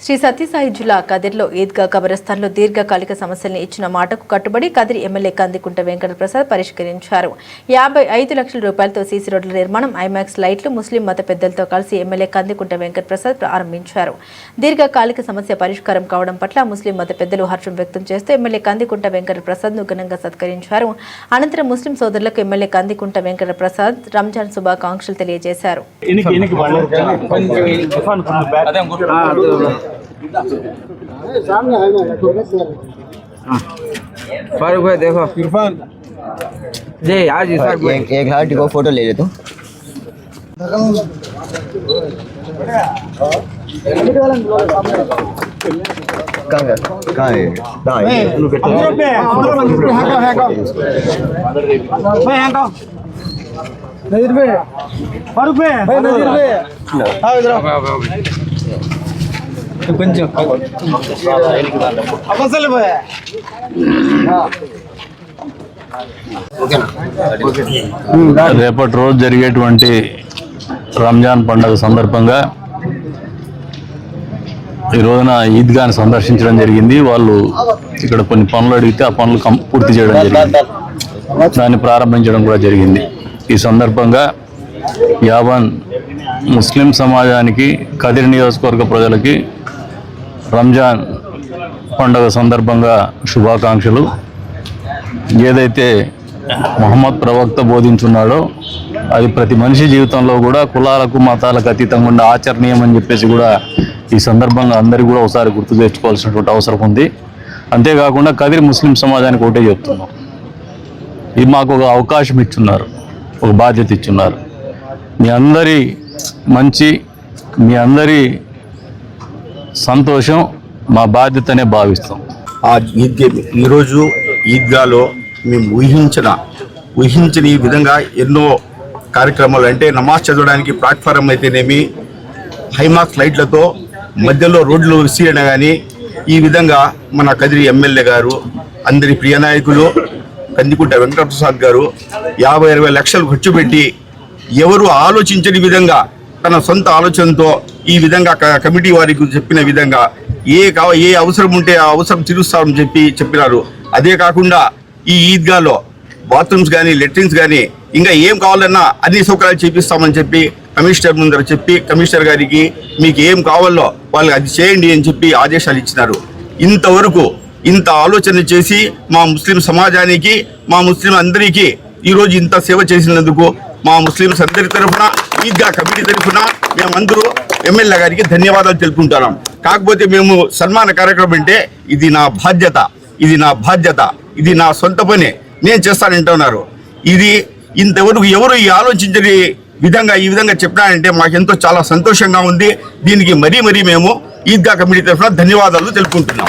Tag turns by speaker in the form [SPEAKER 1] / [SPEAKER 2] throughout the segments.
[SPEAKER 1] శ్రీ సత్యసాయి జిల్లా కదిర్లో ఈద్గా కబరస్థాన్లో దీర్ఘకాలిక సమస్యల్ని ఇచ్చిన మాటకు కట్టుబడి కదిరి ఎమ్మెల్యే కందికుంట వెంకట ప్రసాద్ పరిష్కరించారు. 55 లక్షల రూపాయలతో సీసీ రోడ్ల నిర్మాణం, ఐమాక్స్ లైట్లు ముస్లిం మత పెద్దలతో కలిసి ఎమ్మెల్యే కందికుంట వెంకట ప్రసాద్ ప్రారంభించారు. దీర్ఘకాలిక సమస్య పరిష్కారం కావడం పట్ల ముస్లిం మత పెద్దలు హర్షం వ్యక్తం చేస్తూ ఎమ్మెల్యే కందికుంట వెంకట ప్రసాద్ ను ఘనంగా సత్కరించారు. అనంతరం ముస్లిం సోదరులకు ఎమ్మెల్యే కందికుంట వెంకట ప్రసాద్ రంజాన్ శుభాకాంక్షలు తెలియజేశారు.
[SPEAKER 2] फारूक भाई देखो इरफान जी आज
[SPEAKER 3] एक हाथ को फोटो ले ले तू कहाँ है
[SPEAKER 4] नज़ीर भाई फारूक भाई नज़ीर भाई हाँ इधर కొంచెం అవసరం
[SPEAKER 5] రేపటి రోజు జరిగేటువంటి రంజాన్ పండుగ సందర్భంగా ఈ రోజున ఈద్గాని సందర్శించడం జరిగింది. వాళ్ళు ఇక్కడ కొన్ని పనులు అడిగితే ఆ పనులు పూర్తి చేయడం జరిగింది. దాన్ని ప్రారంభించడం కూడా జరిగింది. ఈ సందర్భంగా యావన్ ముస్లిం సమాజానికి, కదిరి నియోజకవర్గ ప్రజలకి రంజాన్ పండుగ సందర్భంగా శుభాకాంక్షలు. ఏదైతే ముహమ్మద్ ప్రవక్త బోధించున్నాడో అది ప్రతి మనిషి జీవితంలో కూడా కులాలకు మతాలకు అతీతంగా ఉండే ఆచరణీయం అని చెప్పేసి కూడా ఈ సందర్భంగా అందరికీ కూడా ఒకసారి గుర్తు తెచ్చుకోవాల్సినటువంటి అవసరం ఉంది. అంతేకాకుండా కదిరి ముస్లిం సమాజానికి ఒకటే చెప్తున్నాం, ఇది మాకు ఒక అవకాశం ఇచ్చున్నారు, ఒక బాధ్యత ఇచ్చున్నారు. మీ అందరి మంచి, మీ అందరి సంతోషం మా బాధ్యతనే భావిస్తాం.
[SPEAKER 6] ఈరోజు ఈద్గాలో మేము ఊహించిన ఈ విధంగా ఎన్నో కార్యక్రమాలు, అంటే నమాజ్ చదవడానికి ప్లాట్ఫారం అయితేనేమి, హైమాక్స్ లైట్లతో మధ్యలో రోడ్లు విసిరడం కానీ, ఈ విధంగా మన కదిరి ఎమ్మెల్యే గారు, అందరి ప్రియ నాయకులు కందికుంట వెంకట ప్రసాద్ గారు 50-60 లక్షలు ఖర్చు పెట్టి ఎవరు ఆలోచించని విధంగా తన సొంత ఆలోచనతో ఈ విధంగా కమిటీ వారికి చెప్పిన విధంగా ఏ అవసరం ఉంటే ఆ అవసరం తీరుస్తామని చెప్పినారు. అదే కాకుండా ఈ ఈద్గాలో బాత్రూమ్స్ కానీ, లెట్రిన్స్ కానీ, ఇంకా ఏం కావాలన్నా అన్ని సౌకర్యాలు చేపిస్తామని చెప్పి కమిషనర్ ముందర చెప్పి, కమిషనర్ గారికి మీకు ఏం కావాలో వాళ్ళు అది చేయండి అని చెప్పి ఆదేశాలు ఇచ్చినారు. ఇంతవరకు ఇంత ఆలోచన చేసి మా ముస్లిం సమాజానికి, మా ముస్లిం అందరికీ ఈరోజు ఇంత సేవ చేసినందుకు మా ముస్లింస్ అందరి తరఫున, ఈద్గా కమిటీ తరఫున మేమందరూ ఎమ్మెల్యే గారికి ధన్యవాదాలు తెలుపుకుంటున్నాం. కాకపోతే మేము సన్మాన కార్యక్రమం అంటే ఇది నా బాధ్యత, ఇది నా సొంత పని, నేను చేస్తానంటున్నారు. ఇది ఇంతవరకు ఎవరు ఈ ఆలోచించని విధంగా ఈ విధంగా చెప్పినారంటే మాకెంతో చాలా సంతోషంగా ఉంది. దీనికి మరీ మేము ఈద్గా కమిటీ తరఫున ధన్యవాదాలు తెలుపుకుంటున్నాం.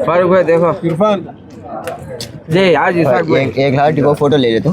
[SPEAKER 2] फारूक भाई देखो
[SPEAKER 4] इरफान
[SPEAKER 2] जी आज
[SPEAKER 3] एक हाथ को फोटो ले ले तू